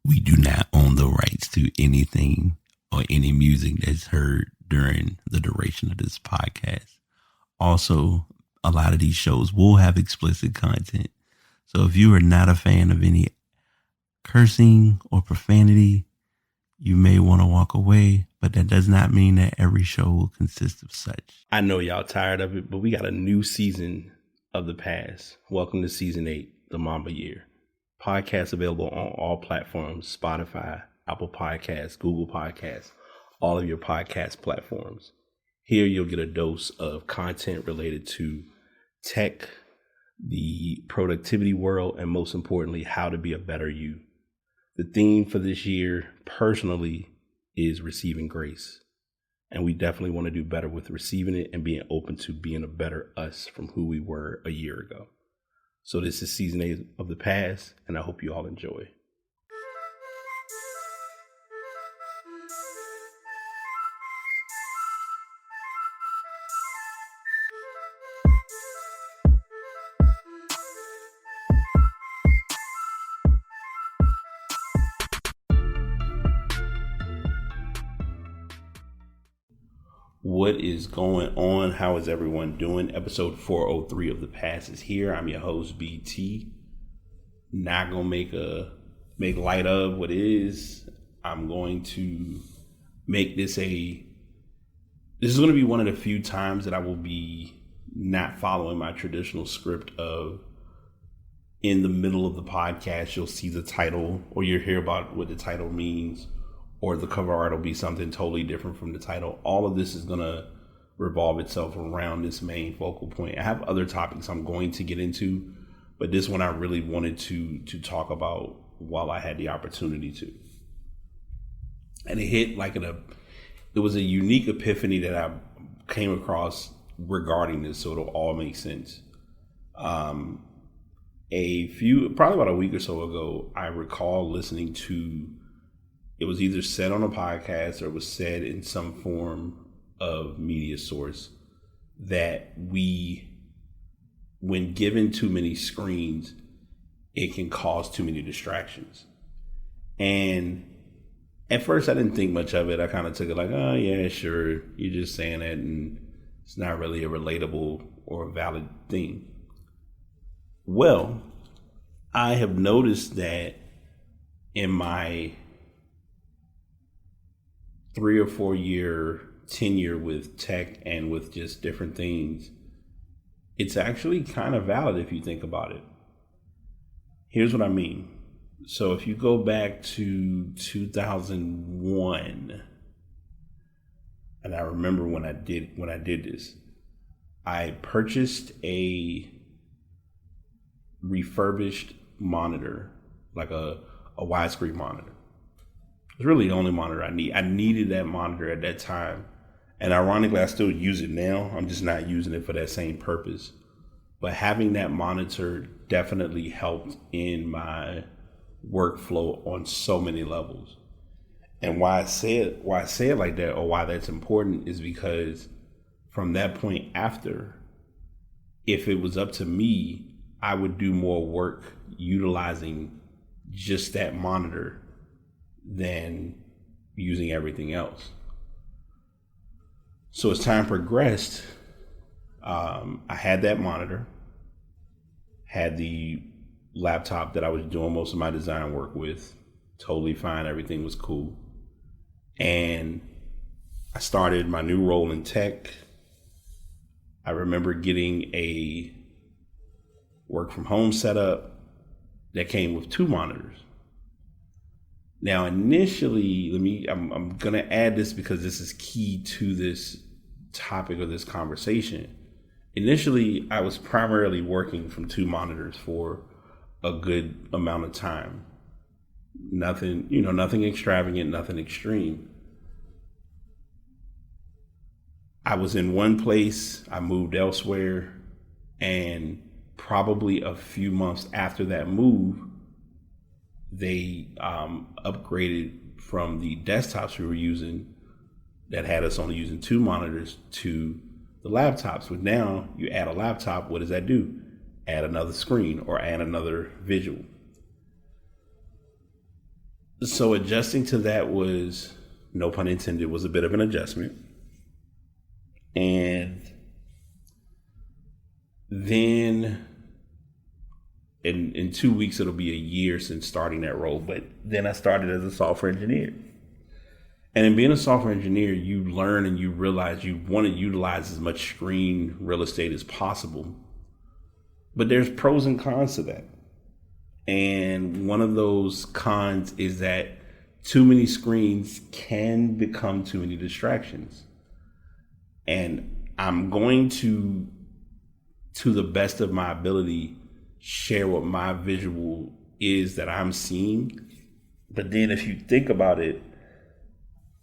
We do not own the rights to anything or any music that's heard during the duration of this podcast. Also, a lot of these shows will have explicit content. So if you are not a fan of any cursing or profanity, you may want to walk away, but that does not mean that every show will consist of such. I know y'all tired of it, but we got a new season of The Past. Welcome to season 8, the Mamba Year. Podcast available on all platforms: Spotify, Apple Podcasts, Google Podcasts, all of your podcast platforms. Here you'll get a dose of content related to tech, the productivity world, and most importantly, how to be a better you. The theme for this year, personally, is receiving grace. And we definitely want to do better with receiving it and being open to being a better us from who we were a year ago. So this is season 8 of The Past, and I hope you all enjoy. What is going on? How is everyone doing? Episode 403 of The Past is here. I'm your host, BT. Not gonna make light of what is. I'm going to make this is going to be one of the few times that I will be not following my traditional script of, in the middle of the podcast, you'll see the title or you'll hear about what the title means, or the cover art will be something totally different from the title. All of this is going to revolve itself around this main focal point. I have other topics I'm going to get into, but this one I really wanted to talk about while I had the opportunity to. And it hit it was a unique epiphany that I came across regarding this, so it'll all make sense. Probably about a week or so ago, I recall listening to, it was either said on a podcast or it was said in some form of media source, that when given too many screens, it can cause too many distractions. And at first I didn't think much of it. I kind of took it like, oh yeah, sure, you're just saying it, and it's not really a relatable or a valid thing. Well, I have noticed that in my 3 or 4 year tenure with tech and with just different things, it's actually kind of valid if you think about it. Here's what I mean. So if you go back to 2001, and I remember when I did this, I purchased a refurbished monitor, like a widescreen monitor. It's really the only monitor I need. I needed that monitor at that time. And ironically, I still use it now. I'm just not using it for that same purpose. But having that monitor definitely helped in my workflow on so many levels. And why I say it like that, or why that's important, is because from that point after, if it was up to me, I would do more work utilizing just that monitor than using everything else. So as time progressed, I had that monitor, had the laptop that I was doing most of my design work with, totally fine, everything was cool. And I started my new role in tech. I remember getting a work from home setup that came with 2 monitors. Now, initially, I'm going to add this because this is key to this topic of this conversation. Initially, I was primarily working from 2 monitors for a good amount of time. Nothing extravagant, nothing extreme. I was in one place, I moved elsewhere, and probably a few months after that move, they upgraded from the desktops we were using that had us only using 2 monitors to the laptops. But now you add a laptop, what does that do? Add another screen or add another visual. So adjusting to that was, no pun intended, was a bit of an adjustment. And then in 2 weeks, it'll be a year since starting that role. But then I started as a software engineer. And in being a software engineer, you learn and you realize you want to utilize as much screen real estate as possible. But there's pros and cons to that. And one of those cons is that too many screens can become too many distractions. And I'm going to the best of my ability, share what my visual is that I'm seeing. But then if you think about it,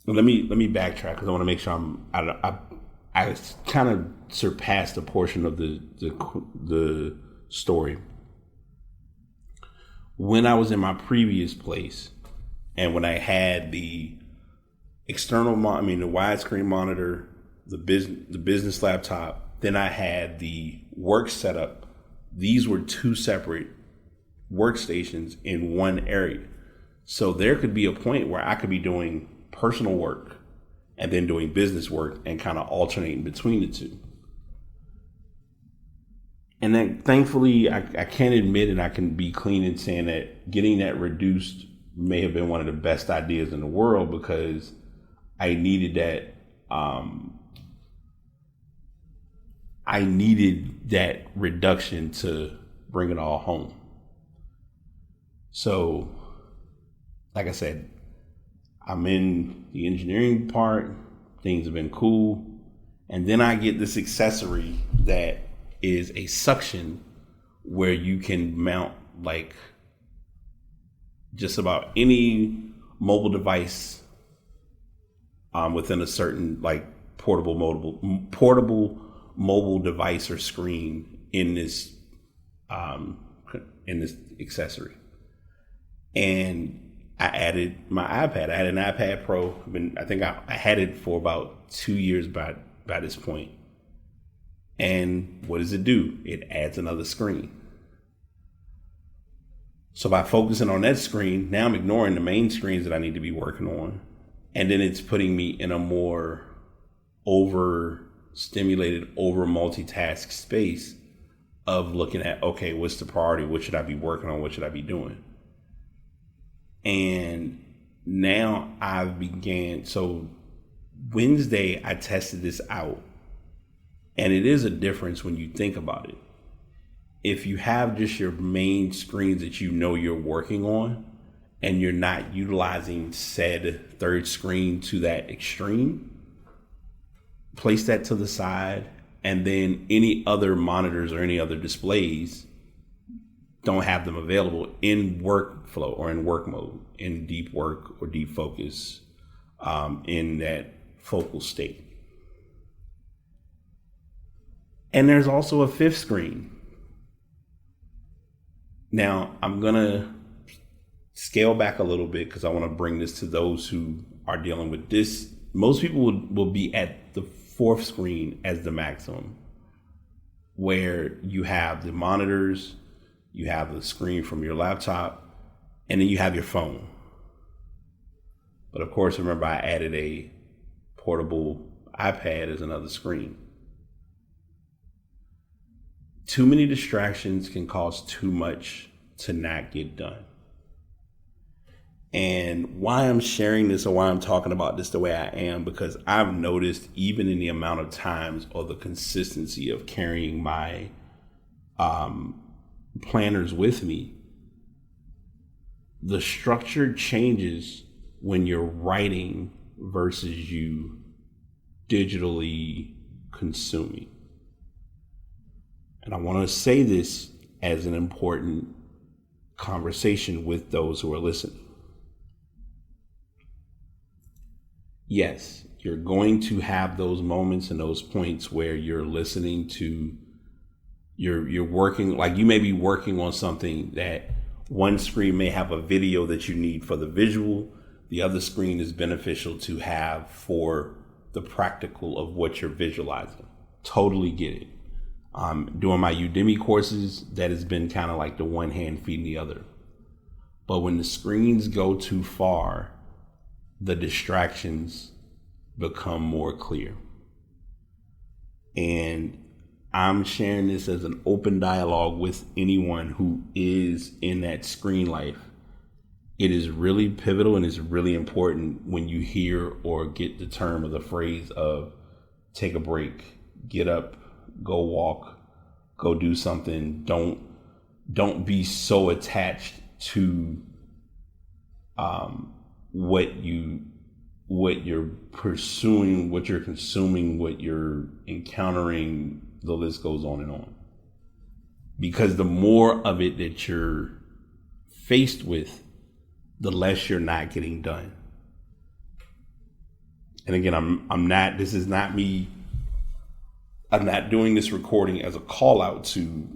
let me backtrack because I want to make sure I kind of surpassed a portion of the story. When I was in my previous place, and when I had the external, the widescreen monitor, the business laptop, then I had the work setup. These were two separate workstations in one area. So there could be a point where I could be doing personal work and then doing business work and kind of alternating between the two. And then thankfully, I can admit and I can be clean in saying that getting that reduced may have been one of the best ideas in the world because I needed that. I needed that reduction to bring it all home. So, like I said, I'm in the engineering part. Things have been cool. And then I get this accessory that is a suction where you can mount like just about any mobile device within a certain like portable mobile device or screen in this accessory. And I added my iPad. I had an iPad Pro. I think I had it for about 2 years by this point. And what does it do? It adds another screen. So by focusing on that screen, now I'm ignoring the main screens that I need to be working on. And then it's putting me in a more overstimulated, over multitask space of looking at, okay, what's the priority? What should I be working on? What should I be doing? And now so Wednesday, I tested this out. And it is a difference when you think about it. If you have just your main screens that you know you're working on and you're not utilizing said third screen to that extreme, place that to the side, and then any other monitors or any other displays, don't have them available in workflow or in work mode, in deep work or deep focus, in that focal state. And there's also a fifth screen. Now, I'm going to scale back a little bit because I want to bring this to those who are dealing with this. Most people will be at the fourth screen as the maximum, where you have the monitors, you have the screen from your laptop, and then you have your phone. But of course, remember, I added a portable iPad as another screen. Too many distractions can cause too much to not get done. And why I'm sharing this or why I'm talking about this the way I am, because I've noticed even in the amount of times or the consistency of carrying my planners with me, the structure changes when you're writing versus you digitally consuming. And I want to say this as an important conversation with those who are listening. Yes, you're going to have those moments and those points where you're listening to, you're working, like you may be working on something that one screen may have a video that you need for the visual. The other screen is beneficial to have for the practical of what you're visualizing. Totally get it. Doing my Udemy courses, that has been kind of like the one hand feeding the other. But when the screens go too far, the distractions become more clear. And I'm sharing this as an open dialogue with anyone who is in that screen life. It is really pivotal and it's really important when you hear or get the term or the phrase of take a break, get up, go walk, go do something. Don't be so attached to what you're pursuing, what you're consuming, what you're encountering. The list goes on and on. Because the more of it that you're faced with, the less you're not getting done. And again, I'm not doing this recording as a call out to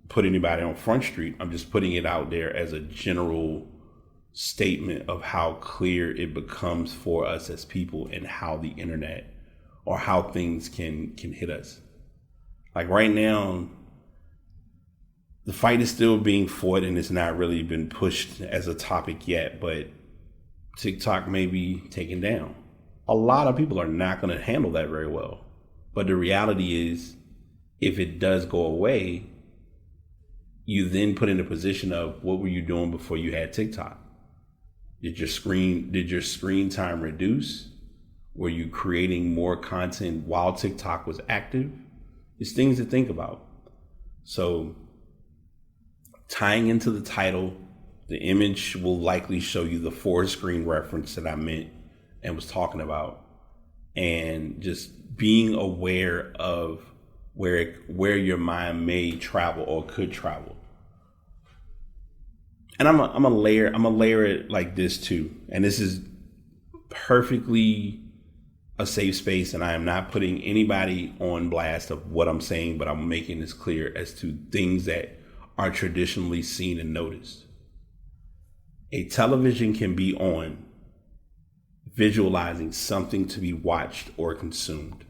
put anybody on Front Street. I'm just putting it out there as a general statement of how clear it becomes for us as people and how the internet or how things can hit us. Like right now, the fight is still being fought and it's not really been pushed as a topic yet, but TikTok may be taken down. A lot of people are not going to handle that very well. But the reality is, if it does go away, you then put in a position of what were you doing before you had TikTok? Did your screen time reduce? Were you creating more content while TikTok was active? It's things to think about. So tying into the title, the image will likely show you the 4-screen reference that I meant and was talking about, and just being aware of where your mind may travel or could travel. And I'm a layer it like this too. And this is perfectly a safe space, and I am not putting anybody on blast of what I'm saying, but I'm making this clear as to things that are traditionally seen and noticed. A television can be on, visualizing something to be watched or consumed.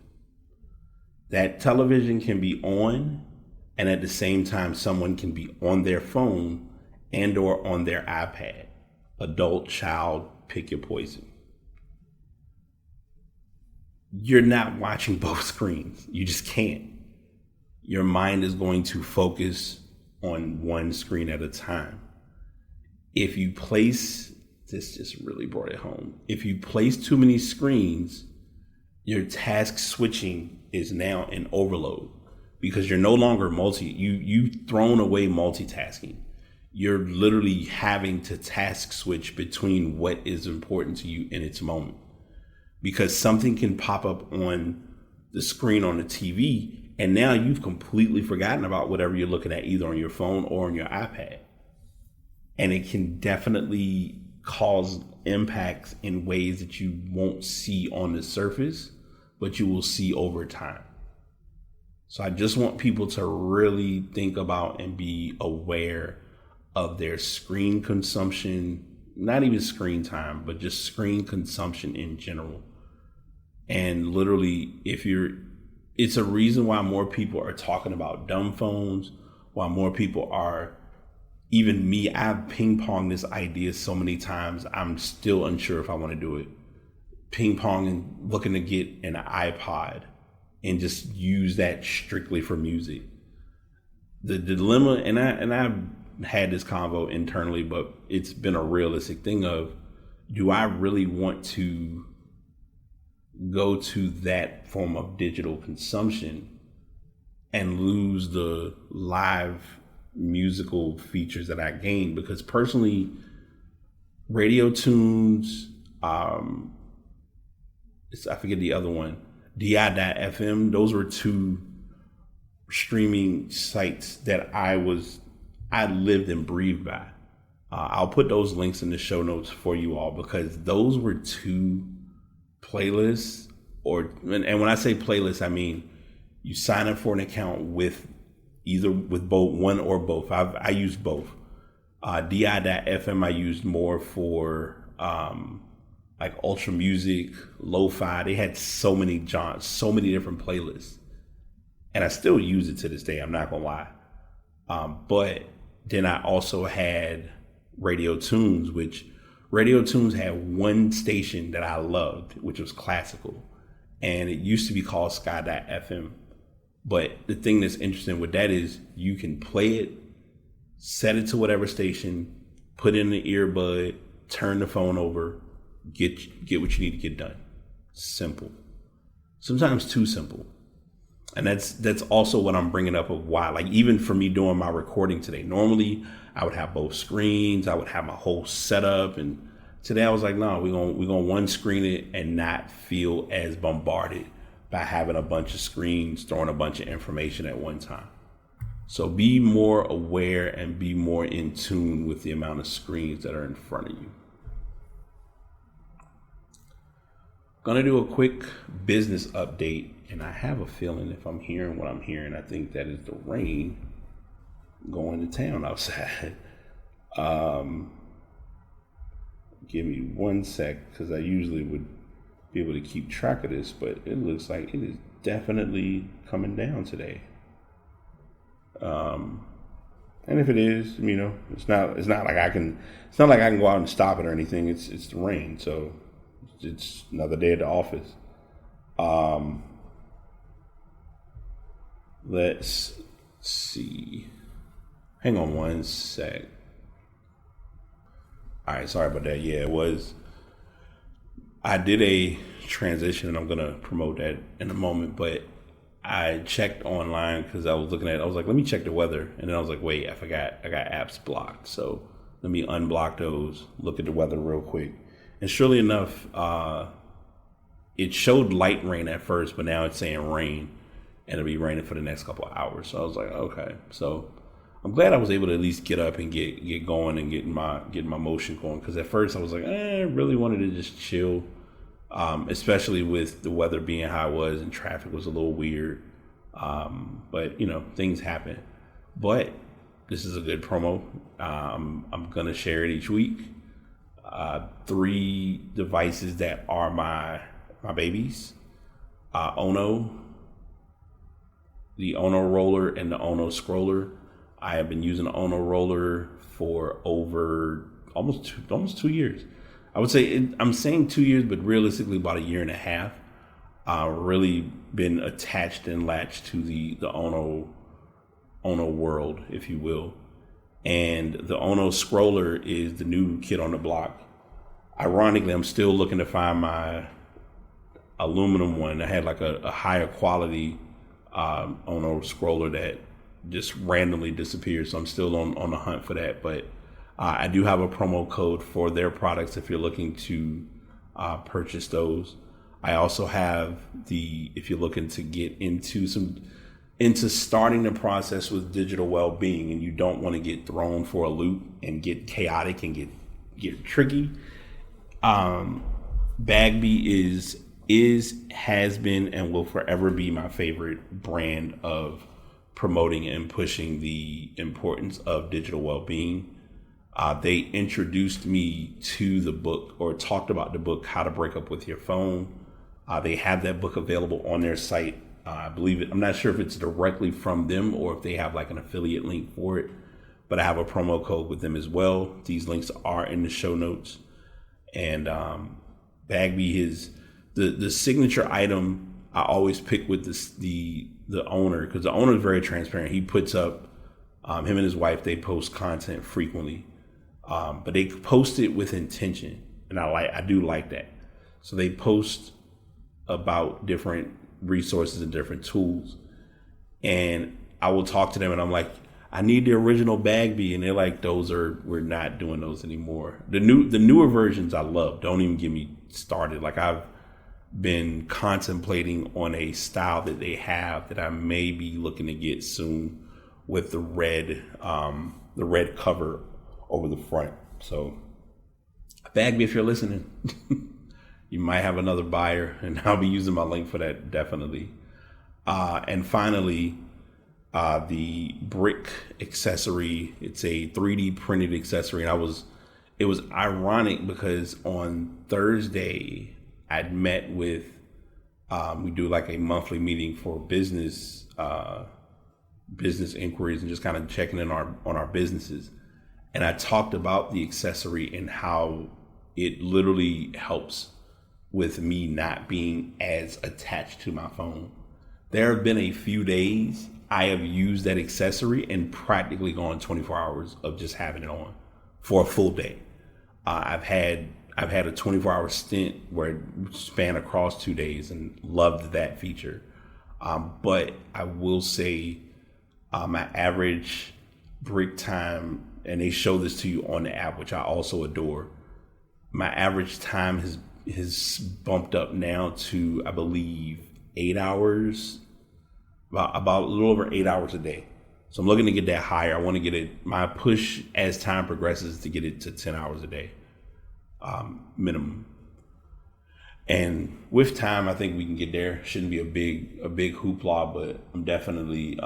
That television can be on, and at the same time, someone can be on their phone and or on their iPad. Adult, child, pick your poison. You're not watching both screens. You just can't. Your mind is going to focus on one screen at a time. If you place, this just really brought it home. If you place too many screens, your task switching is now an overload because you're no longer you've thrown away multitasking. You're literally having to task switch between what is important to you in its moment, because something can pop up on the screen on the TV and now you've completely forgotten about whatever you're looking at, either on your phone or on your iPad. And it can definitely cause impacts in ways that you won't see on the surface, but you will see over time. So I just want people to really think about and be aware of their screen consumption, not even screen time, but just screen consumption in general. And literally, it's a reason why more people are talking about dumb phones, why more people are, even me, I've ping-ponged this idea so many times, I'm still unsure if I want to do it. Ping-pong and looking to get an iPod and just use that strictly for music. The dilemma, and I've had this convo internally, but it's been a realistic thing of, do I really want to go to that form of digital consumption and lose the live musical features that I gained? Because personally, radio tunes, I forget the other one, DI.FM, those were two streaming sites that I lived and breathed by. I'll put those links in the show notes for you all, because those were two playlists, and when I say playlist, I mean you sign up for an account with both one or both. I used both. DI.FM I used more for like ultra music, lo-fi. They had so many genres, so many different playlists, and I still use it to this day. I'm not gonna lie. But then I also had Radio Tunes, which Radio Tunes had one station that I loved, which was classical. And it used to be called Sky.fm. But the thing that's interesting with that is you can play it, set it to whatever station, put in the earbud, turn the phone over, get what you need to get done. Simple. Sometimes too simple. And that's also what I'm bringing up of why, like even for me doing my recording today, normally I would have both screens, I would have my whole setup, and today I was like, no, we're gonna one screen it and not feel as bombarded by having a bunch of screens throwing a bunch of information at one time. So be more aware and be more in tune with the amount of screens that are in front of you. Gonna do a quick business update, and I have a feeling if I'm hearing what I'm hearing, I think that is the rain going to town outside. Give me one sec, because I usually would be able to keep track of this, but it looks like it is definitely coming down today. And if it is, it's not like I can go out and stop it or anything. It's the rain, so it's another day at the office. Let's see. Hang on one sec. All right, sorry about that. Yeah, I did a transition, and I'm going to promote that in a moment, but I checked online because I was looking at it. I was like, let me check the weather. And then I was like, wait, I got apps blocked. So let me unblock those, look at the weather real quick. And surely enough, it showed light rain at first, but now it's saying rain, and it'll be raining for the next couple of hours. So I was like, okay. So I'm glad I was able to at least get up and get going and getting my motion going. Because at first I was like, I really wanted to just chill, especially with the weather being how it was and traffic was a little weird. But things happen. But this is a good promo. I'm gonna share it each week. 3 devices that are my babies: Ono, the Ono roller, and the Ono scroller. I have been using the Ono roller for over almost 2 years. I would say I'm saying 2 years, but realistically about 1.5 years. I've really been attached and latched to the Ono world, if you will. And the Ono scroller is the new kid on the block. Ironically, I'm still looking to find my aluminum one. I had like a higher quality Ono scroller that just randomly disappeared. So I'm still on the hunt for that. But I do have a promo code for their products if you're looking to purchase those. I also have if you're looking to get into starting the process with digital well-being and you don't want to get thrown for a loop and get chaotic and get tricky. Bagby has been and will forever be my favorite brand of promoting and pushing the importance of digital well-being. They introduced me to the book, or talked about the book, How to Break Up With Your Phone. They have that book available on their site. I believe it. I'm not sure if it's directly from them or if they have like an affiliate link for it, but I have a promo code with them as well. These links are in the show notes. And Bagby is the signature item I always pick with the owner, because the owner is very transparent. He puts up him and his wife. They post content frequently, but they post it with intention, and I do like that. So they post about different resources and different tools, and I will talk to them, and I'm like, I need the original Bagby, and they're like, we're not doing those anymore. The newer versions I love. Don't even get me started. Like, I've been contemplating on a style that they have that I may be looking to get soon, with the red cover over the front. So Bagby, if you're listening, you might have another buyer, and I'll be using my link for that definitely. And finally, the brick accessory. It's a 3D printed accessory, and it was ironic because on Thursday I'd met with we do like a monthly meeting for business inquiries and just kind of checking in on our businesses. And I talked about the accessory and how it literally helps with me not being as attached to my phone. There have been a few days I have used that accessory and practically gone 24 hours of just having it on for a full day. I've had a 24-hour stint where it spanned across 2 days and loved that feature. But I will say my average break time, and they show this to you on the app, which I also adore. My average time has bumped up now to, I believe, 8 hours, about a little over 8 hours a day. So I'm looking to get that higher. I want to get it. My push as time progresses to get it to 10 hours a day, minimum. And with time, I think we can get there. Shouldn't be a big hoopla, but I'm definitely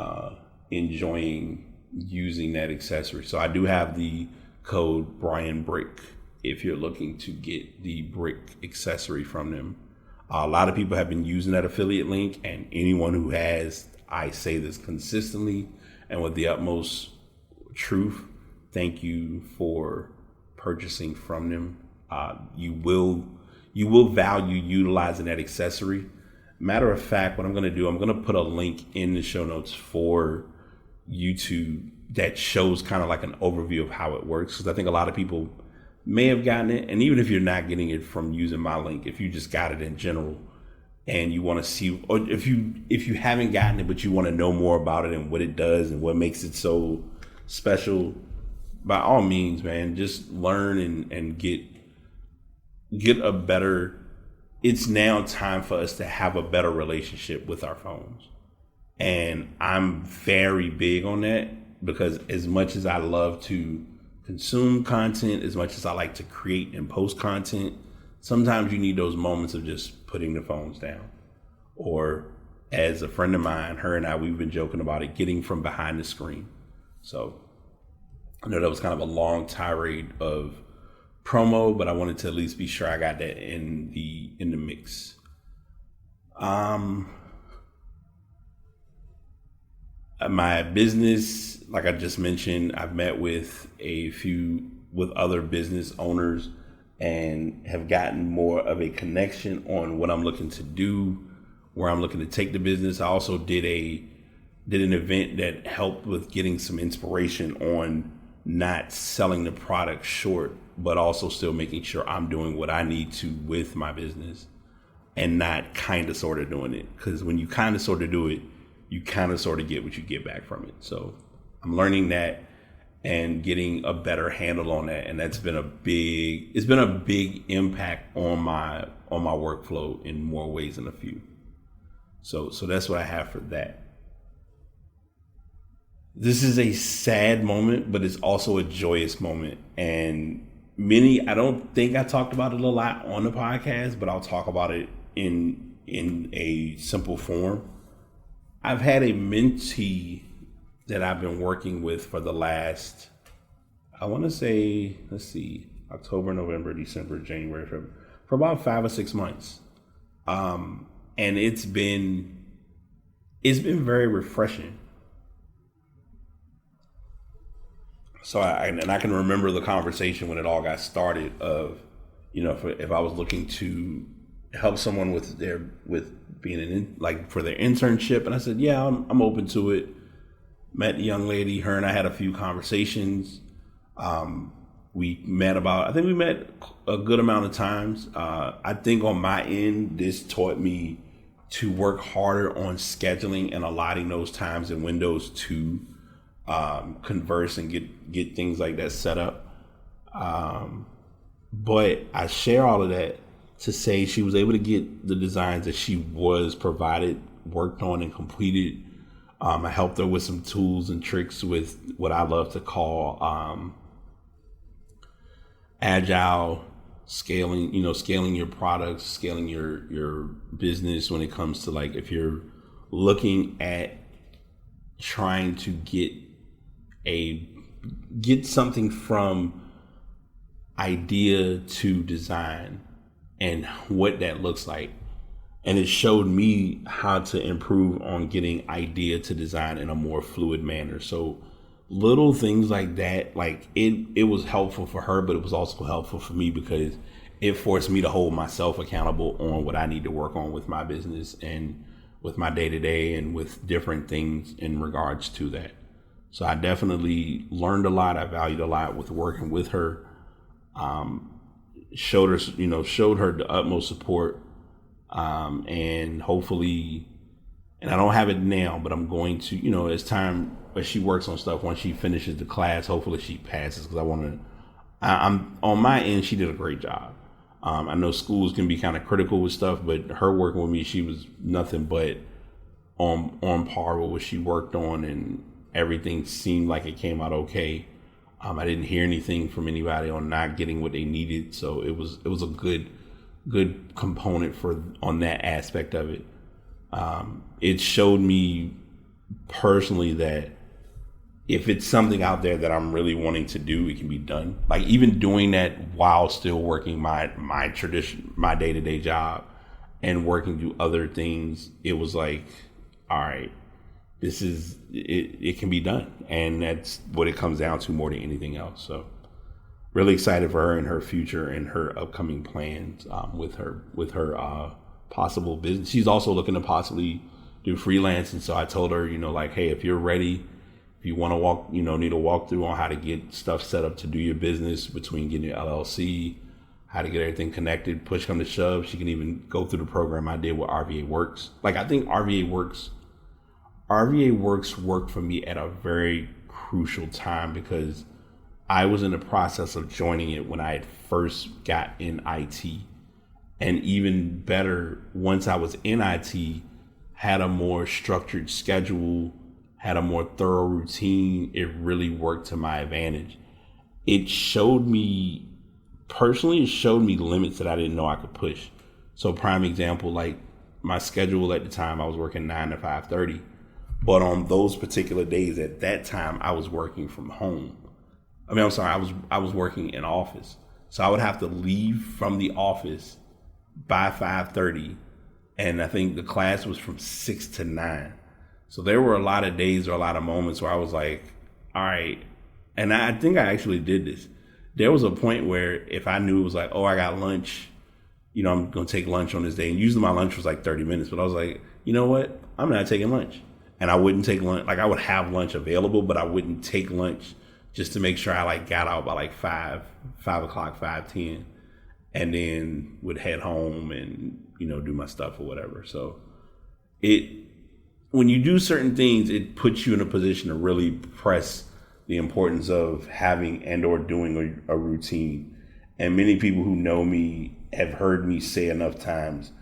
enjoying using that accessory. So I do have the code Bryan Brick if you're looking to get the brick accessory from them. A lot of people have been using that affiliate link, and anyone who has, I say this consistently and with the utmost truth, thank you for purchasing from them. You will value utilizing that accessory. Matter of fact, what I'm going to do, I'm going to put a link in the show notes for YouTube that shows kind of like an overview of how it works, because I think a lot of people may have gotten it, and even if you're not getting it from using my link, if you just got it in general and you want to see, or if you haven't gotten it but you want to know more about it and what it does and what makes it so special, by all means, man, just learn and get a better. It's now time for us to have a better relationship with our phones, and I'm very big on that, because as much as I love to consume content, as much as I like to create and post content, sometimes you need those moments of just putting the phones down. Or, as a friend of mine, her and I, we've been joking about it, getting from behind the screen. So I know that was kind of a long tirade of promo, but I wanted to at least be sure I got that in the mix. My business, like I just mentioned, I've met with other business owners and have gotten more of a connection on what I'm looking to do, where I'm looking to take the business. I also did an event that helped with getting some inspiration on not selling the product short, but also still making sure I'm doing what I need to with my business and not kind of sort of doing it. Because when you kind of sort of do it, you kind of sort of get what you get back from it. So I'm learning that and getting a better handle on that. And it's been a big impact on my workflow in more ways than a few. So that's what I have for that. This is a sad moment, but it's also a joyous moment. And I don't think I talked about it a lot on the podcast, but I'll talk about it in a simple form. I've had a mentee that I've been working with for the last, I want to say, October, November, December, January, February, for about 5 or 6 months. And it's been very refreshing. So I can remember the conversation when it all got started of, if I was looking to help someone with being for their internship, and I said, yeah, I'm open to it. Met the young lady, her and I had a few conversations. We met a good amount of times. I think on my end, this taught me to work harder on scheduling and allotting those times and windows to converse and get things like that set up. But I share all of that to say she was able to get the designs that she was provided, worked on, and completed. I helped her with some tools and tricks with what I love to call agile scaling, scaling your products, scaling your business when it comes to, like, if you're looking at trying to get something from idea to design and what that looks like. And it showed me how to improve on getting idea to design in a more fluid manner. So little things like that, like it was helpful for her, but it was also helpful for me because it forced me to hold myself accountable on what I need to work on with my business and with my day to day and with different things in regards to that. So I definitely learned a lot. I valued a lot with working with her. Showed her the utmost support. And hopefully, and I don't have it now, but I'm going to, as time, as she works on stuff, once she finishes the class, hopefully she passes, because I'm on my end, she did a great job. I know schools can be kind of critical with stuff, but her working with me, she was nothing but on par with what she worked on, and everything seemed like it came out okay. I didn't hear anything from anybody on not getting what they needed, so it was a good component on that aspect of it. It showed me personally that if it's something out there that I'm really wanting to do, it can be done. Like even doing that while still working my day-to-day job and working through other things, it was like, all right, this is it can be done. And that's what it comes down to more than anything else. So really excited for her and her future and her upcoming plans with her possible business. She's also looking to possibly do freelance. And so I told her, like, hey, if you're ready, if you want to need a walkthrough on how to get stuff set up to do your business, between getting your LLC, how to get everything connected, push come to shove, she can even go through the program I did with RVA Works. Like, I think RVA Works worked for me at a very crucial time because I was in the process of joining it when I had first got in IT. And even better, once I was in IT, had a more structured schedule, had a more thorough routine. It really worked to my advantage. It showed me limits that I didn't know I could push. So prime example, like my schedule at the time, I was working 9 to 5:30. But on those particular days at that time, I was working from home. I was working in office. So I would have to leave from the office by 5:30. And I think the class was from 6 to 9. So there were a lot of days or a lot of moments where I was like, all right. And I think I actually did this. There was a point where if I knew it was like, oh, I got lunch, I'm going to take lunch on this day. And usually my lunch was like 30 minutes. But I was like, you know what? I'm not taking lunch. And I wouldn't take lunch. Like I would have lunch available, but I wouldn't take lunch just to make sure I like got out by like 5 o'clock, 5:10, and then would head home and, do my stuff or whatever. So when you do certain things, it puts you in a position to really press the importance of having and or doing a routine. And many people who know me have heard me say enough times,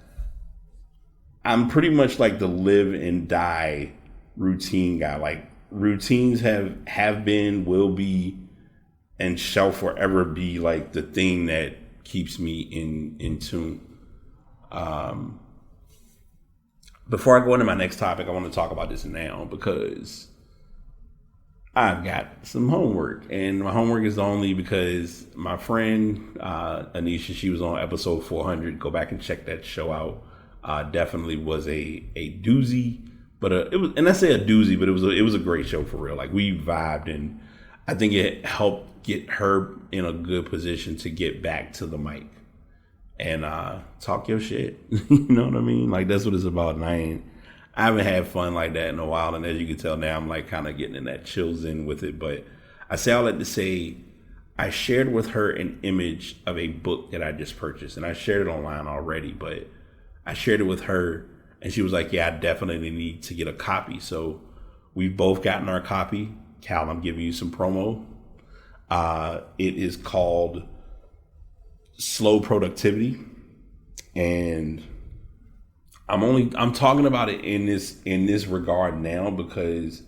I'm pretty much like the live and die routine guy. Like routines have been, will be, and shall forever be like the thing that keeps me in tune. Before I go into my next topic, I want to talk about this now because I've got some homework, and my homework is only because my friend Anisha, she was on episode 400. Go back and check that show out. Definitely was a doozy, but it was, and I say a doozy, but it was a great show for real. Like we vibed, and I think it helped get her in a good position to get back to the mic and talk your shit. You know what I mean? Like that's what it's about. And I haven't had fun like that in a while, and as you can tell now, I'm like kind of getting in that chills in with it. But I say all that to say, I shared with her an image of a book that I just purchased, and I shared it online already, but I shared it with her, and she was like, yeah, I definitely need to get a copy. So we've both gotten our copy. Cal, I'm giving you some promo. It is called Slow Productivity. And I'm talking about it in this regard now because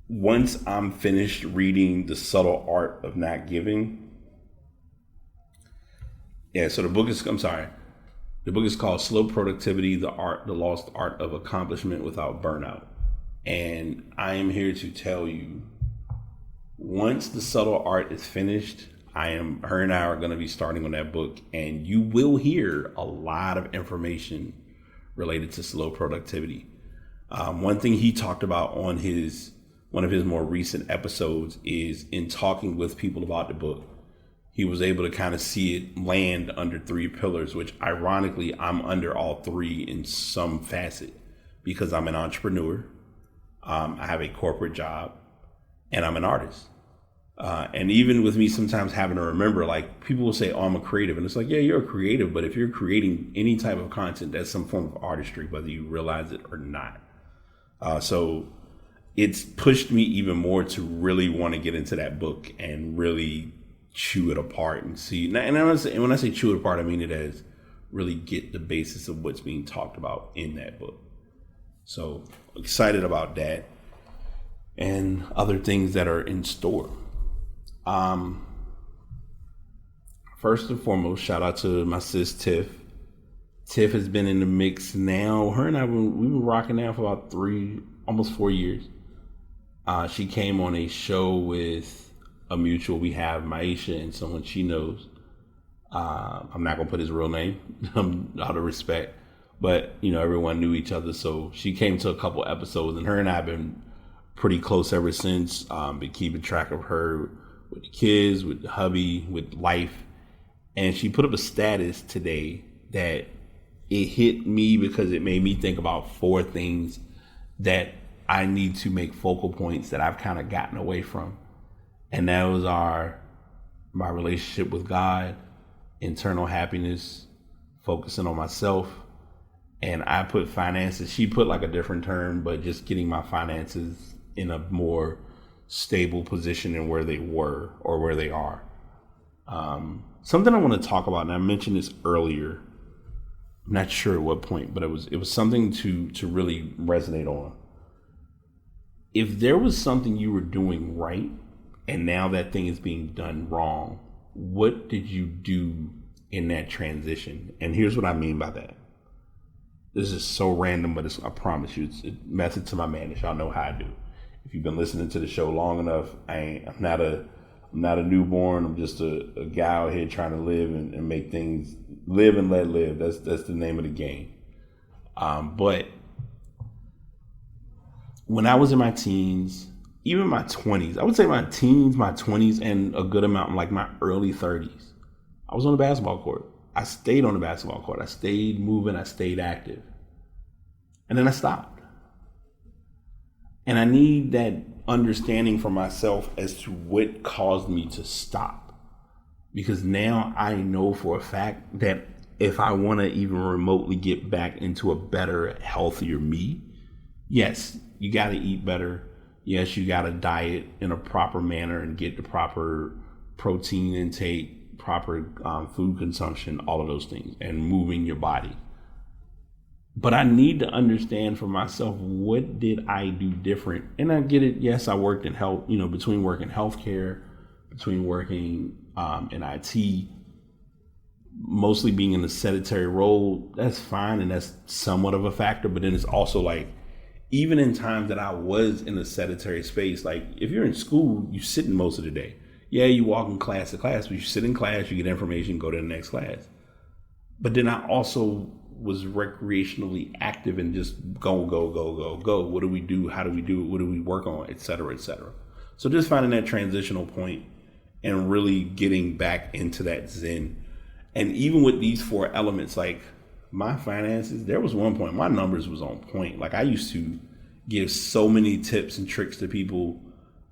once I'm finished reading The Subtle Art of Not Giving. Yeah, so the book is called Slow Productivity, the Lost Art of Accomplishment Without Burnout. And I am here to tell you, once The Subtle Art is finished, her and I are going to be starting on that book, and you will hear a lot of information related to slow productivity. One thing he talked about one one of his more recent episodes is in talking with people about the book. He was able to kind of see it land under three pillars, which ironically, I'm under all three in some facet because I'm an entrepreneur. I have a corporate job and I'm an artist. And even with me sometimes having to remember, like people will say, oh, I'm a creative. And it's like, yeah, you're a creative. But if you're creating any type of content, that's some form of artistry, whether you realize it or not. So it's pushed me even more to really want to get into that book and really chew it apart and see. And when I say chew it apart, I mean it as really get the basis of what's being talked about in that book. So excited about that and other things that are in store. First and foremost, shout out to my sis Tiff. Tiff has been in the mix now. Her and I, we've been rocking now for about almost 4 years. She came on a show with a mutual we have, Maisha, and someone she knows. I'm not gonna put his real name out of respect, but everyone knew each other. So she came to a couple episodes, and her and I have been pretty close ever since. Been keeping track of her with the kids, with the hubby, with life. And she put up a status today that it hit me because it made me think about 4 things that I need to make focal points that I've kind of gotten away from. And that was my relationship with God, internal happiness, focusing on myself. And I put finances. She put like a different term, but just getting my finances in a more stable position than where they were or where they are. Something I want to talk about, and I mentioned this earlier. I'm not sure at what point, but it was something to really resonate on. If there was something you were doing right, and now that thing is being done wrong, what did you do in that transition? And here's what I mean by that. This is so random, but I promise you, it's a message to my madness. Y'all know how I do. If you've been listening to the show long enough, I'm not a newborn. I'm just a guy out here trying to live and make things live and let live. That's the name of the game. But when I was in my teens, even my 20s, I would say my teens, my 20s, and a good amount in like my early 30s, I was on the basketball court. I stayed on the basketball court. I stayed moving. I stayed active. And then I stopped. And I need that understanding for myself as to what caused me to stop. Because now I know for a fact that if I want to even remotely get back into a better, healthier me, yes, you got to eat better. Yes, you got to diet in a proper manner and get the proper protein intake, proper food consumption, all of those things, and moving your body. But I need to understand for myself, what did I do different? And I get it. Yes, I worked in health, between working healthcare, between working in IT, mostly being in a sedentary role. That's fine. And that's somewhat of a factor. But then it's also like, even in times that I was in a sedentary space, like if you're in school, you're sitting most of the day. Yeah, you walk in class to class, but you sit in class, you get information, go to the next class. But then I also was recreationally active and just go. What do we do? How do we do it? What do we work on? Et cetera, et cetera. So just finding that transitional point and really getting back into that zen. And even with these 4 elements, like my finances, there was one point my numbers was on point. Like I used to give so many tips and tricks to people.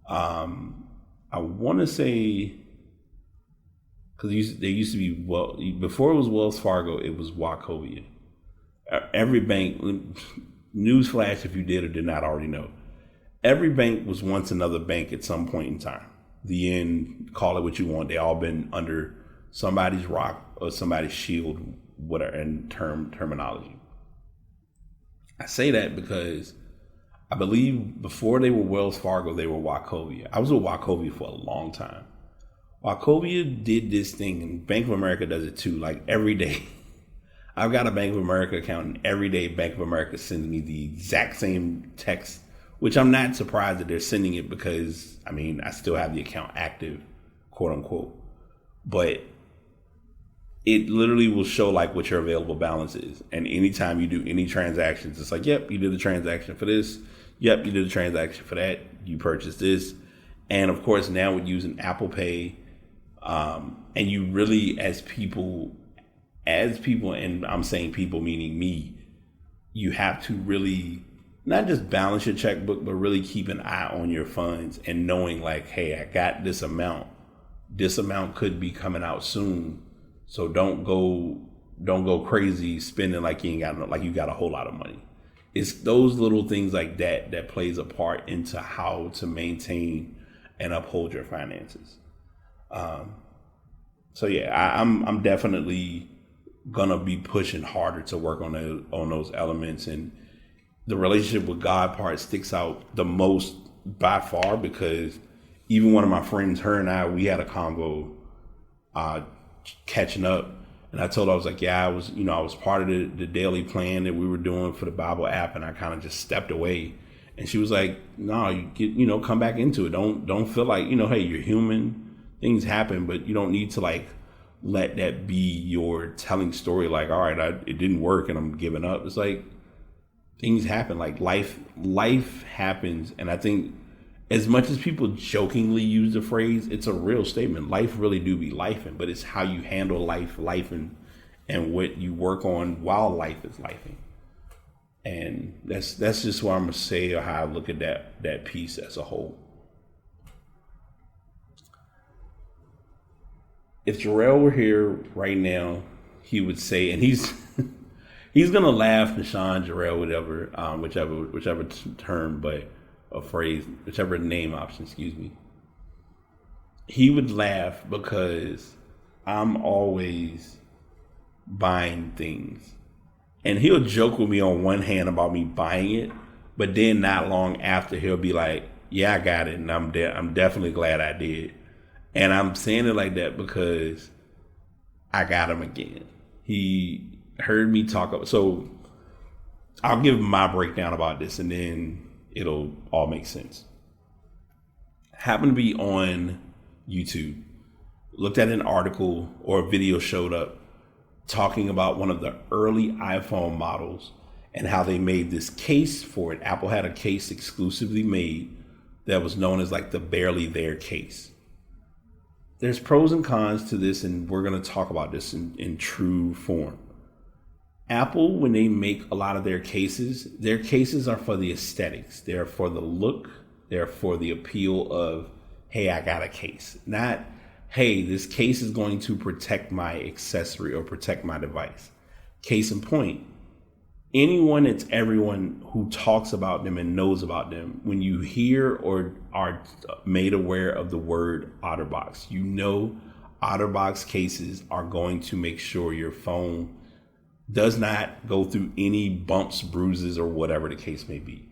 I want to say, because they used to be, before it was Wells Fargo, it was Wachovia. Every bank, newsflash if you did or did not already know, every bank was once another bank at some point in time. The end, call it what you want. They all been under somebody's rock or somebody's shield, whatever, in terminology. I say that because I believe before they were Wells Fargo, they were Wachovia. I was with Wachovia for a long time. Wachovia did this thing, and Bank of America does it too, like every day. I've got a Bank of America account, and every day Bank of America sends me the exact same text, which I'm not surprised that they're sending it because, I still have the account active, quote unquote. But it literally will show like what your available balance is. And anytime you do any transactions, it's like, yep, you did the transaction for this. yep, you did a transaction for that. You purchased this. And of course, now we're using Apple Pay. And you really, as people, and I'm saying people meaning me, you have to really not just balance your checkbook, but really keep an eye on your funds and knowing like, hey, I got this amount. This amount could be coming out soon. So don't go crazy spending like you got a whole lot of money. It's those little things like that plays a part into how to maintain and uphold your finances. So yeah, I'm definitely gonna be pushing harder to work on those elements, and the relationship with God part sticks out the most by far, because even one of my friends, her and I, we had a convo catching up, and I told her, I was like, yeah, I was part of the daily plan that we were doing for the Bible app, and I kind of just stepped away. And she was like, no, come back into it. Don't feel like, hey, you're human, things happen, but you don't need to like let that be your telling story. Like, all right, it didn't work and I'm giving up. It's like things happen, like life happens. And I think as much as people jokingly use the phrase, it's a real statement. Life really do be lifing, but it's how you handle life and what you work on while life is lifing. And that's just what I'm gonna say, or how I look at that piece as a whole. If Jarrell were here right now, he would say, and he's gonna laugh, Nashawn, Jarrell, whichever term, but a phrase, whichever name option, excuse me. He would laugh because I'm always buying things. And he'll joke with me on one hand about me buying it, but then not long after he'll be like, yeah, I got it, and I'm definitely glad I did. And I'm saying it like that because I got him again. He heard me talk. So I'll give my breakdown about this, and then it'll all make sense. Happened to be on YouTube, looked at an article or a video showed up talking about one of the early iPhone models and how they made this case for it. Apple had a case exclusively made that was known as like the barely there case. There's pros and cons to this, and we're going to talk about this in true form. Apple, when they make a lot of their cases are for the aesthetics. They're for the look. They're for the appeal of, hey, I got a case. Not, hey, this case is going to protect my accessory or protect my device. Case in point, everyone who talks about them and knows about them, when you hear or are made aware of the word OtterBox, OtterBox cases are going to make sure your phone does not go through any bumps, bruises, or whatever the case may be.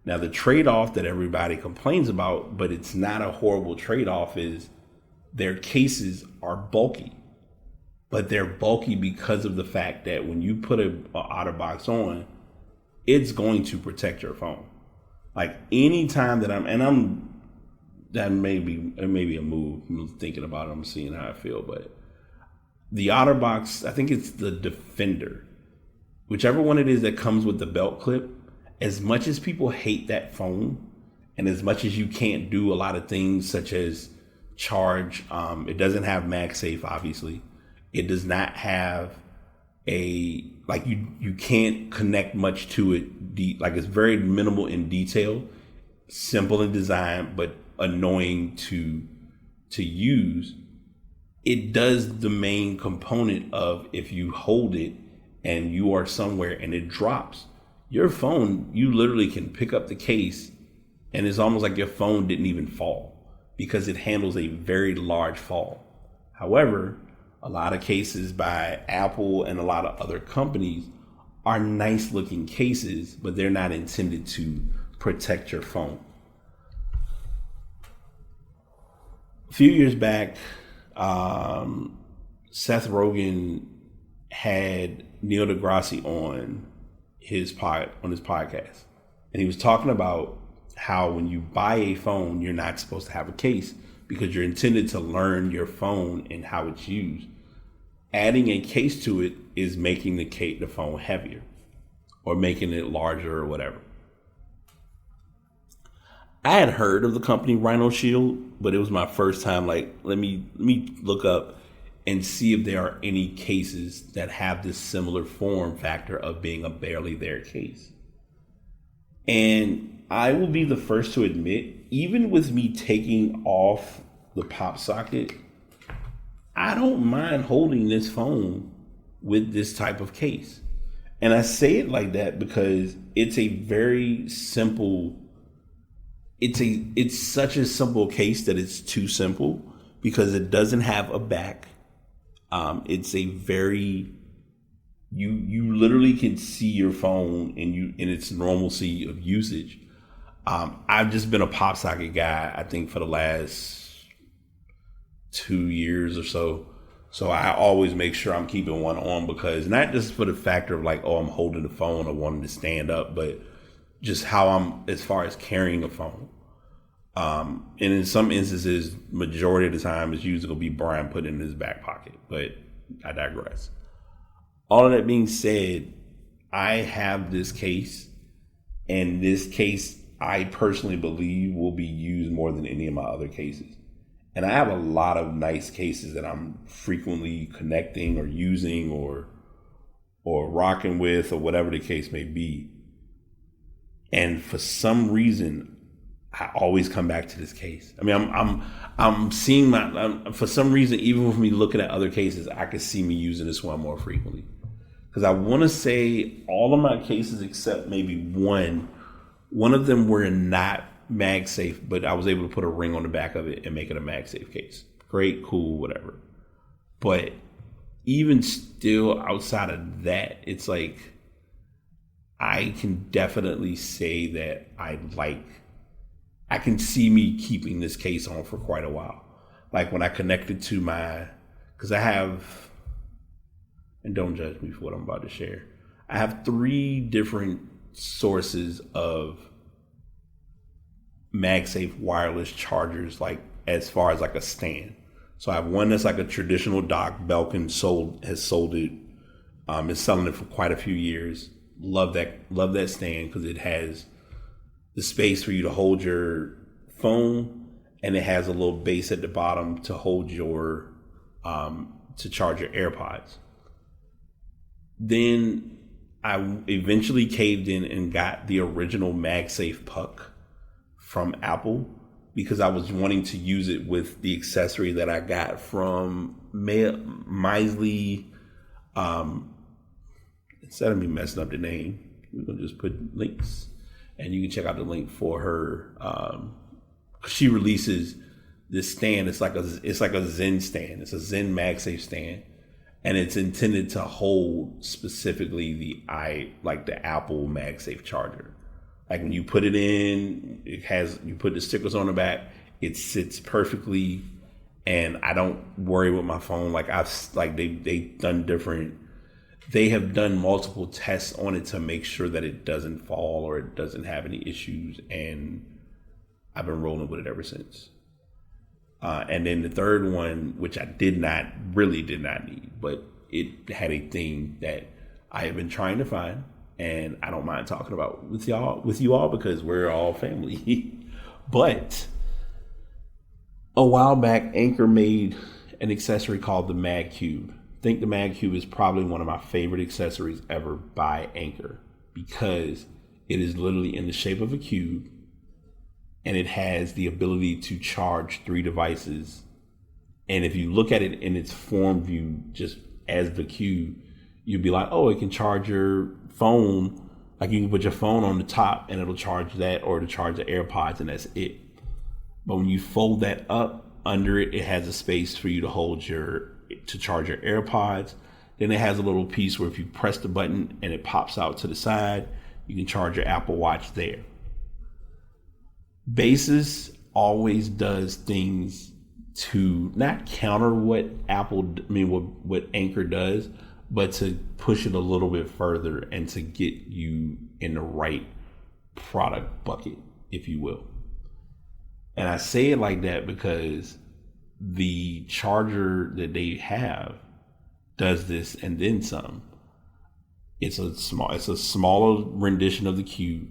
Now, the trade-off that everybody complains about, but it's not a horrible trade-off, is their cases are bulky. But they're bulky because of the fact that when you put an OtterBox on, it's going to protect your phone. Like anytime that may be a move. I'm thinking about it. I'm seeing how I feel. But the OtterBox, I think it's the Defender, whichever one it is that comes with the belt clip. As much as people hate that phone, and as much as you can't do a lot of things such as charge, it doesn't have MagSafe, obviously. It does not have you can't connect much to it. It's very minimal in detail, simple in design, but annoying to use. It does the main component of, if you hold it and you are somewhere and it drops, your phone, you literally can pick up the case and it's almost like your phone didn't even fall because it handles a very large fall. However, a lot of cases by Apple and a lot of other companies are nice looking cases, but they're not intended to protect your phone. A few years back, Seth Rogen had Neil deGrasse on his podcast, and he was talking about how when you buy a phone, you're not supposed to have a case because you're intended to learn your phone and how it's used. Adding a case to it is making the phone heavier or making it larger or whatever. I had heard of the company Rhino Shield, but it was my first time. Like, let me look up and see if there are any cases that have this similar form factor of being a barely there case. And I will be the first to admit, even with me taking off the pop socket, I don't mind holding this phone with this type of case. And I say it like that because it's a very simple, it's such a simple case that it's too simple because it doesn't have a back. It's a very, you literally can see your phone in its normalcy of usage. I've just been a pop socket guy, I think, for the last 2 years or so. So I always make sure I'm keeping one on, because not just for the factor of like, oh, I'm holding the phone or wanting to stand up, but just how I'm as far as carrying a phone. And in some instances, majority of the time, it's usually going to be Bryan putting it in his back pocket, but I digress. All of that being said, I have this case, and this case I personally believe will be used more than any of my other cases. And I have a lot of nice cases that I'm frequently connecting or using or rocking with, or whatever the case may be. And for some reason, I always come back to this case. I mean, I'm seeing for some reason, even with me looking at other cases, I could see me using this one more frequently. Because I want to say all of my cases except maybe one of them were not MagSafe, but I was able to put a ring on the back of it and make it a MagSafe case. Great, cool, whatever. But even still, outside of that, it's like I can definitely say that I can see me keeping this case on for quite a while. Like when I connected to because I have, and don't judge me for what I'm about to share, I have 3 different sources of MagSafe wireless chargers, like as far as like a stand. So I have one that's like a traditional dock. Belkin has sold it. Is selling it for quite a few years. Love that stand because it has the space for you to hold your phone, and it has a little base at the bottom to hold your to charge your AirPods. Then I eventually caved in and got the original MagSafe puck from Apple, because I was wanting to use it with the accessory that I got from Misley. Instead of me messing up the name, we're gonna just put links, and you can check out the link for her. She releases this stand. It's like a Zen stand. It's a Zen MagSafe stand, and it's intended to hold specifically the Apple MagSafe charger. Like when you put it in, you put the stickers on the back, it sits perfectly, and I don't worry with my phone. They have done multiple tests on it to make sure that it doesn't fall or it doesn't have any issues, and I've been rolling with it ever since. And then the third one, which I did not need, but it had a thing that I have been trying to find, and I don't mind talking about with you all because we're all family. But a while back, Anchor made an accessory called the Mag Cube. I think the Mag Cube is probably one of my favorite accessories ever by Anchor, because it is literally in the shape of a cube, and it has the ability to charge 3 devices. And if you look at it in its form view, just as the cube, you'd be like, oh, it can charge your phone. Like you can put your phone on the top and it'll charge that, or to charge the AirPods, and that's it. But when you fold that up, under it, it has a space for you to to charge your AirPods. Then it has a little piece where if you press the button and it pops out to the side, you can charge your Apple Watch there. Basis always does things to not counter what what Anchor does, but to push it a little bit further and to get you in the right product bucket, if you will. And I say it like that because the charger that they have does this and then some. It's a smaller rendition of the Cube.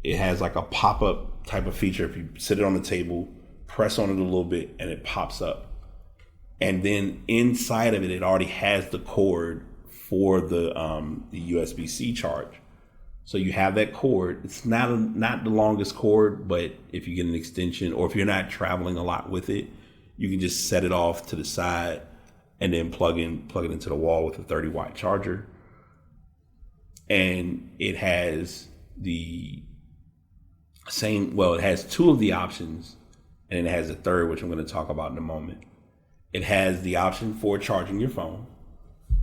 It has like a pop-up type of feature. If you sit it on the table, press on it a little bit, and it pops up. And then inside of it, it already has the cord for the USB-C charge. So you have that cord. It's not the longest cord, but if you get an extension, or if you're not traveling a lot with it, you can just set it off to the side and then plug it into the wall with a 30-watt charger. And it has it has two of the options, and it has a third, which I'm going to talk about in a moment. It has the option for charging your phone.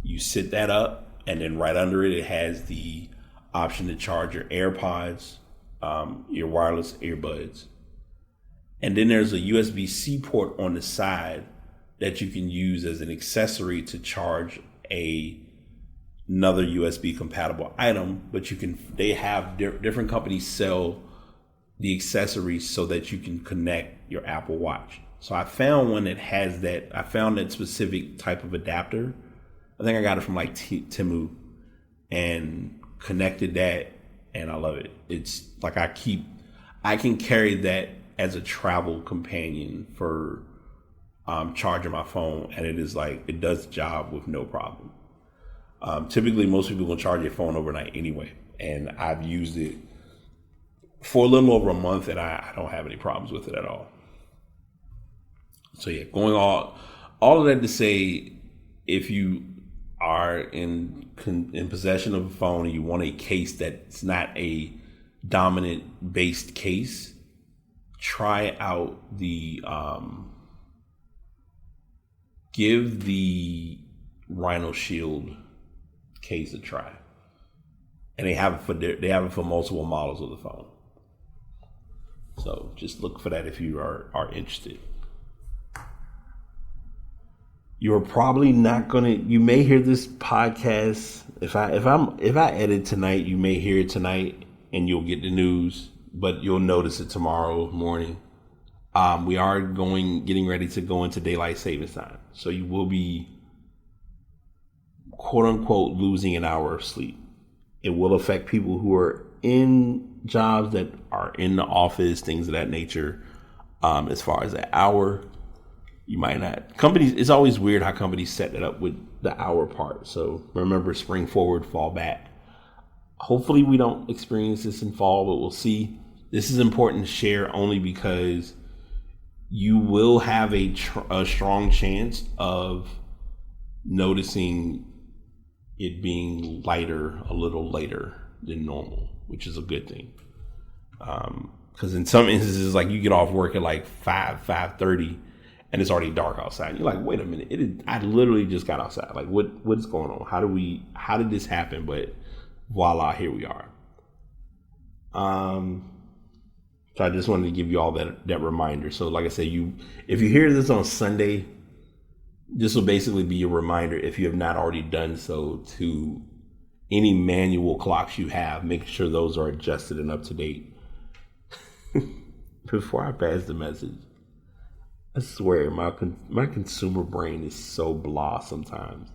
You sit that up, and then right under it, it has the option to charge your AirPods, your wireless earbuds. And then there's a USB-C port on the side that you can use as an accessory to charge another USB compatible item. But they have different companies sell the accessories so that you can connect your Apple Watch. So I found one that has that. I found that specific type of adapter. I think I got it from like Temu, and connected that, and I love it. It's like I can carry that as a travel companion for charging my phone, and it is like, it does the job with no problem. Typically, most people will charge your phone overnight anyway, and I've used it for a little over a month, and I don't have any problems with it at all. So yeah, going all of that to say, if you are in possession of a phone and you want a case that's not a dominant based case, try out give the Rhino Shield case a try. And they have it for multiple models of the phone. So just look for that if you are interested. You're probably not you may hear this podcast. If I edit tonight, you may hear it tonight and you'll get the news, but you'll notice it tomorrow morning. We are getting ready to go into daylight savings time. So you will be, quote unquote, losing an hour of sleep. It will affect people who are in jobs that are in the office, things of that nature. As far as that hour, you might not. Companies, it's always weird how companies set that up with the hour part. So remember, spring forward, fall back. Hopefully we don't experience this in fall, but we'll see. This is important to share only because you will have a strong chance of noticing it being lighter a little later than normal, which is a good thing. Because in some instances, like you get off work at like 5:30 and it's already dark outside. You're like, wait a minute, I literally just got outside. Like what's going on? How did this happen? But voila, here we are. So I just wanted to give you all that reminder. So like I said, if you hear this on Sunday, this will basically be a reminder, if you have not already done so, to any manual clocks you have, make sure those are adjusted and up to date. Before I pass the message, I swear my consumer brain is so blah sometimes.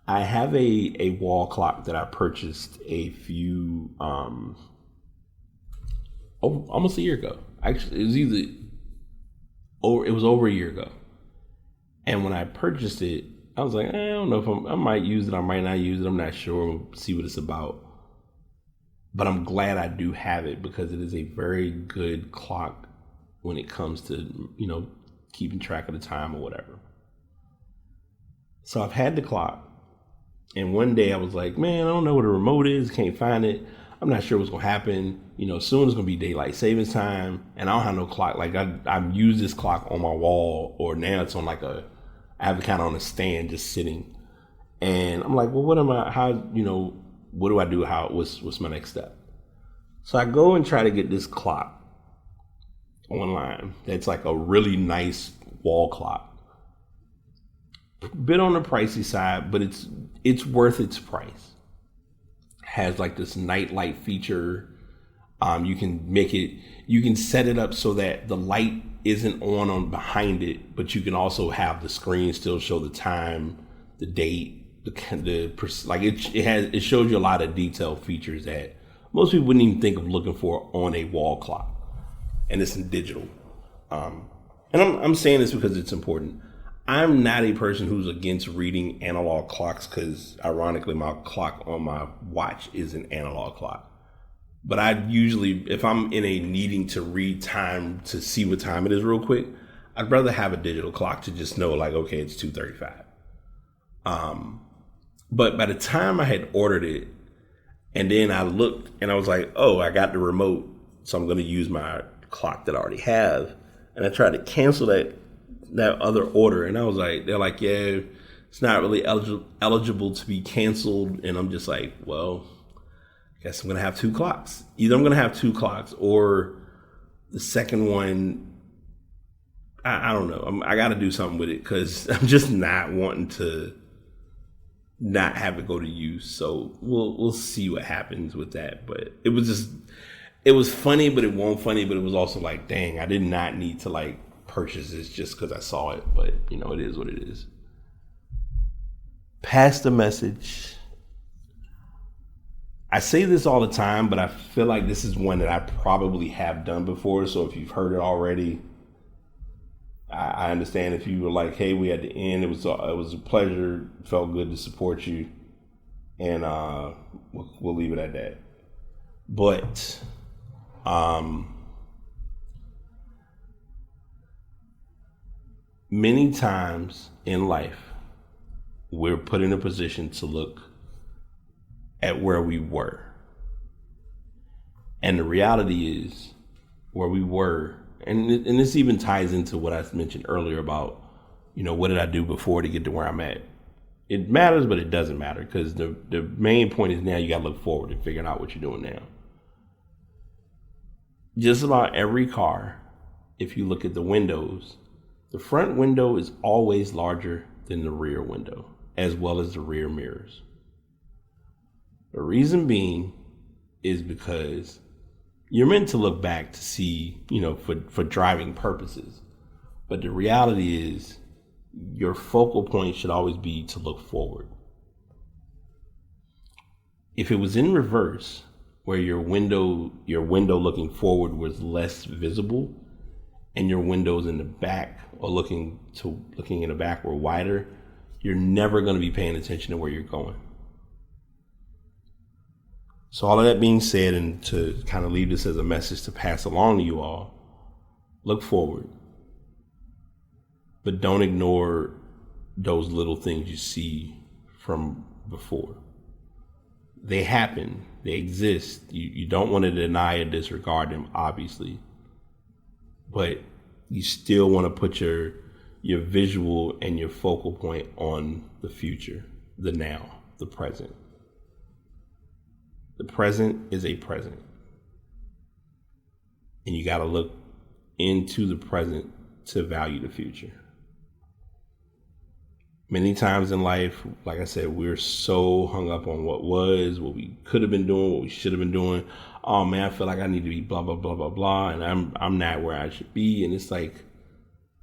I have a wall clock that I purchased a few almost a year ago. Actually, it was over a year ago. And when I purchased it, I was like, I don't know if I might use it, I might not use it, I'm not sure. We'll see what it's about. But I'm glad I do have it, because it is a very good clock when it comes to, keeping track of the time or whatever. So I've had the clock, and one day I was like, man, I don't know what a remote is, can't find it. I'm not sure what's going to happen. Soon it's going to be daylight savings time, and I don't have no clock. Like I've used this clock on my wall, or now it's on I have it kind of on a stand just sitting. And I'm like, well, what do I do? What's my next step? So I go and try to get this clock online. That's like a really nice wall clock. Bit on the pricey side, but it's worth its price. Has like this night light feature. You can set it up so that the light isn't on behind it, but you can also have the screen still show the time, the date, it shows you a lot of detailed features that most people wouldn't even think of looking for on a wall clock, and it's in digital. And I'm saying this because it's important. I'm not a person who's against reading analog clocks because, ironically, my clock on my watch is an analog clock. But I usually, if I'm in a needing to read time to see what time it is real quick, I'd rather have a digital clock to just know, like, okay, it's 2:35. But by the time I had ordered it, and then I looked and I was like, oh, I got the remote, so I'm going to use my clock that I already have. And I tried to cancel that other order, and I was like, they're like, yeah, it's not really eligible to be canceled. And I'm just like, well, I guess I'm gonna have two clocks. Either I'm gonna have two clocks, or the second one, I don't know. I got to do something with it because I'm just not wanting to not have it go to use. So we'll see what happens with that. But it was funny, but it wasn't funny. But it was also like, dang, I did not need to like purchase this just because I saw it. But you know, it is what it is. Pass the message. I say this all the time, but I feel like this is one that I probably have done before. So if you've heard it already, I understand. If you were like, hey, we at the end, it was a pleasure. It felt good to support you. And we'll leave it at that. But many times in life, we're put in a position to look at where we were. And the reality is where we were, and this even ties into what I mentioned earlier about, you know, what did I do before to get to where I'm at? It matters, but it doesn't matter because the main point is now you got to look forward and figuring out what you're doing now. Just about every car, if you look at the windows, the front window is always larger than the rear window, as well as the rear mirrors. The reason being is because you're meant to look back to see, you know, for driving purposes. But the reality is your focal point should always be to look forward. If it was in reverse, where your window looking forward was less visible and your windows in the back or looking in the back were wider, you're never going to be paying attention to where you're going. So all of that being said, and to kind of leave this as a message to pass along to you all, look forward, but don't ignore those little things you see from before. They happen, they exist. You don't want to deny or disregard them, obviously, but you still want to put your visual and your focal point on the future, the now, the present. The present is a present. And you got to look into the present to value the future. Many times in life, like I said, we're so hung up on what was, what we could have been doing, what we should have been doing. Oh man, I feel like I need to be blah, blah, blah, blah, blah. And I'm not where I should be. And it's like,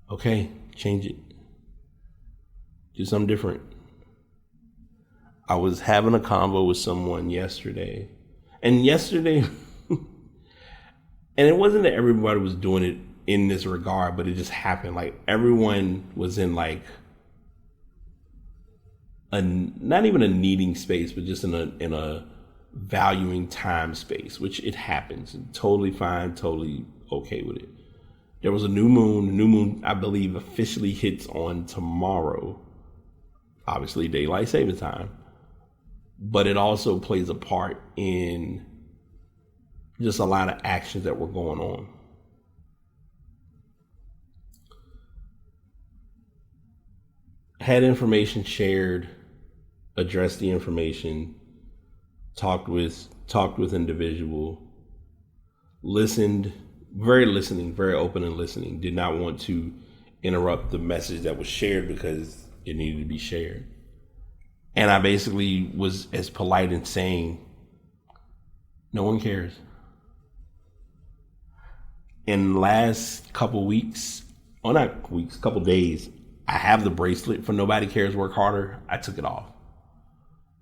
okay, change it. Do something different. I was having a convo with someone yesterday, and it wasn't that everybody was doing it in this regard, but it just happened. Like everyone was in like not even a needing space, but just in a valuing time space, which it happens. Totally fine, totally okay with it. There was a new moon. The new moon, I believe, officially hits on tomorrow. Obviously, daylight saving time. But it also plays a part in just a lot of actions that were going on. Had information shared, addressed the information, talked with individual, listened, very open and listening, did not want to interrupt the message that was shared because it needed to be shared. And I basically was as polite in saying, no one cares. In the last couple weeks, or not weeks, couple days, I have the bracelet for Nobody Cares Work Harder. I took it off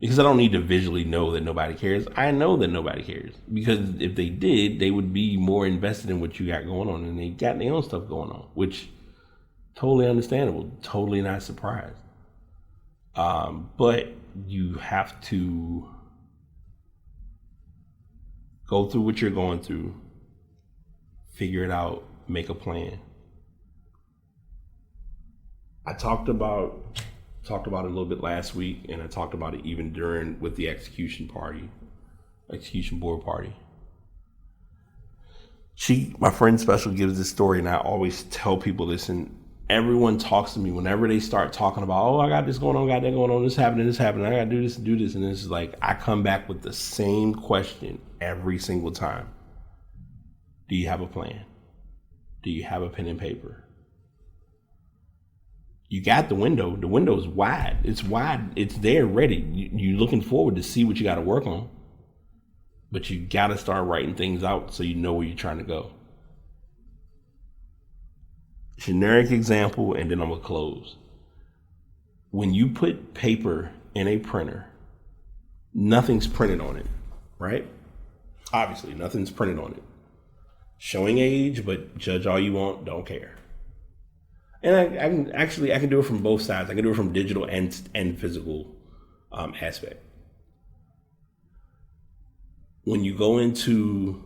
Because I don't need to visually know that nobody cares. I know that nobody cares. Because if they did, they would be more invested in what you got going on. And they got their own stuff going on, which totally understandable. Totally not surprised. But you have to go through what you're going through, figure it out, make a plan. I talked about it a little bit last week, and I talked about it even during with the execution board party. My friend Special gives this story, and I always tell people this, and everyone talks to me whenever they start talking about, oh, I got this going on, got that going on, this happening, I got to do this, and this is like, I come back with the same question every single time. Do you have a plan? Do you have a pen and paper? You got the window. The window is wide. It's wide. It's there ready. You're looking forward to see what you got to work on. But you got to start writing things out so you know where you're trying to go. Generic example, and then I'm going to close. When you put paper in a printer, nothing's printed on it, right? Obviously, nothing's printed on it. Showing age, but judge all you want, don't care. And I can do it from both sides. I can do it from digital and physical aspect. When you go into,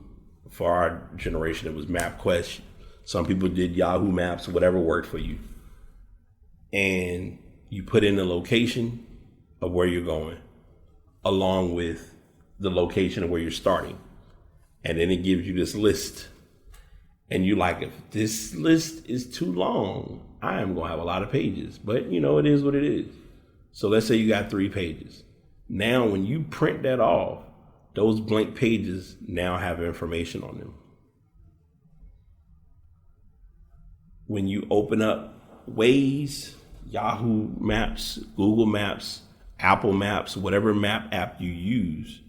for our generation, it was MapQuest. Some people did Yahoo Maps, whatever worked for you. And you put in the location of where you're going, along with the location of where you're starting. And then it gives you this list. And you like, if this list is too long, I am going to have a lot of pages. But, it is what it is. So let's say you got 3 pages. Now, when you print that off, those blank pages now have information on them. When you open up Waze, Yahoo Maps, Google Maps, Apple Maps, whatever map app you use,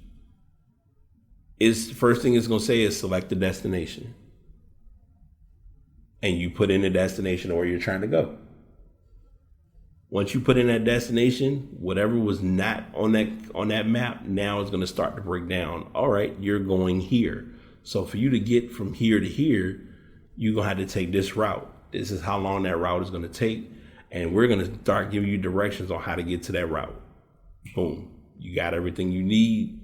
the first thing it's going to say is select the destination. And you put in the destination where you're trying to go. Once you put in that destination, whatever was not on that map now is going to start to break down. All right, you're going here. So for you to get from here to here, you're going to have to take this route. This is how long that route is going to take. And we're going to start giving you directions on how to get to that route. Boom. You got everything you need.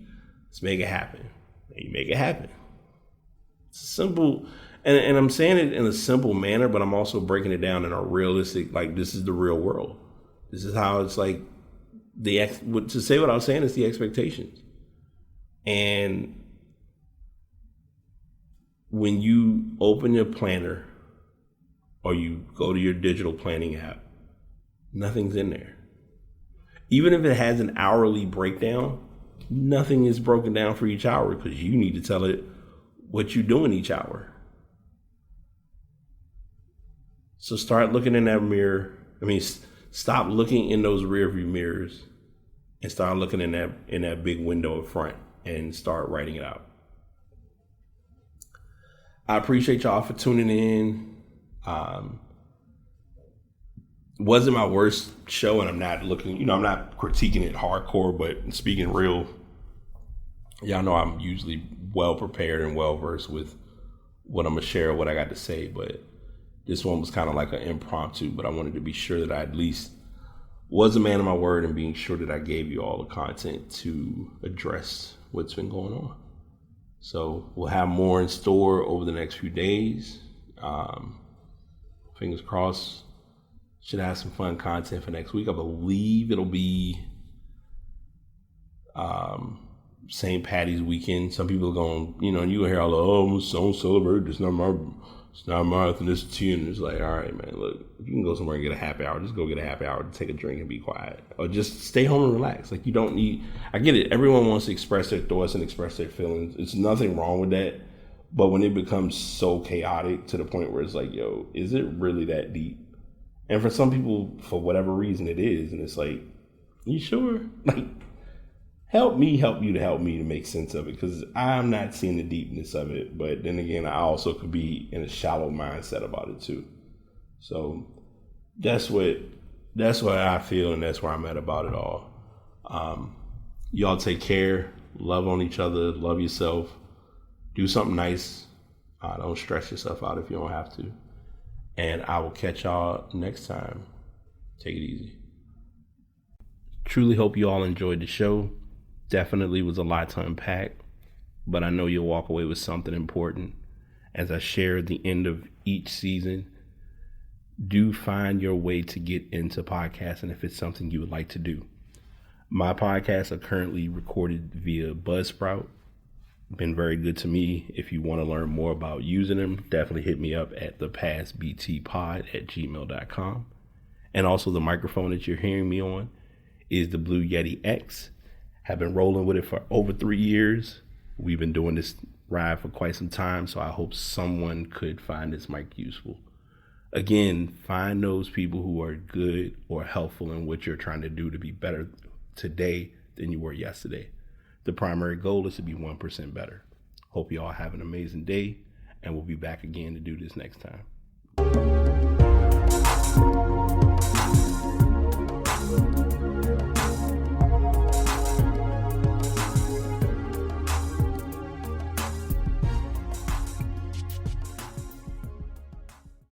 Let's make it happen. And you make it happen. It's simple. And I'm saying it in a simple manner, but I'm also breaking it down in a realistic, like, this is the real world. This is how it's like, to say what I was saying is the expectations. And when you open your planner or you go to your digital planning app, nothing's in there. Even if it has an hourly breakdown, nothing is broken down for each hour because you need to tell it what you're doing each hour. So start looking in that mirror. Stop looking in those rearview mirrors and start looking in that big window in front and start writing it out. I appreciate y'all for tuning in. Wasn't my worst show, and I'm not critiquing it hardcore, but speaking real, y'all know I'm usually well prepared and well versed with what I'm gonna share, what I got to say, but this one was kind of like an impromptu, but I wanted to be sure that I at least was a man of my word and being sure that I gave you all the content to address what's been going on. So we'll have more in store over the next few days. Fingers crossed. Should have some fun content for next week. I believe it'll be St. Patty's weekend. Some people are going, and you hear all the, I'm so celebrate. It's not my ethnicity. And it's like, all right, man, look, if you can go somewhere and get a happy hour, just go get a happy hour, take a drink and be quiet. Or just stay home and relax. Like, you don't need, I get it. Everyone wants to express their thoughts and express their feelings. It's nothing wrong with that. But when it becomes so chaotic to the point where it's like, yo, is it really that deep? And for some people, for whatever reason it is. And it's like, you sure? Like, help you to help me to make sense of it, because I'm not seeing the deepness of it. But then again, I also could be in a shallow mindset about it too. So that's what I feel, and that's where I'm at about it all. Y'all take care. Love on each other. Love yourself. Do something nice. Don't stress yourself out if you don't have to. And I will catch y'all next time. Take it easy. Truly hope you all enjoyed the show. Definitely was a lot to unpack, but I know you'll walk away with something important. As I share at the end of each season, do find your way to get into podcasting if it's something you would like to do. My podcasts are currently recorded via Buzzsprout. Been very good to me. If you want to learn more about using them, definitely hit me up at thepastbtpod@gmail.com. And also the microphone that you're hearing me on is the Blue Yeti X. Have been rolling with it for over 3 years. We've been doing this ride for quite some time, so I hope someone could find this mic useful. Again, find those people who are good or helpful in what you're trying to do to be better today than you were yesterday. The primary goal is to be 1% better. Hope you all have an amazing day, and we'll be back again to do this next time.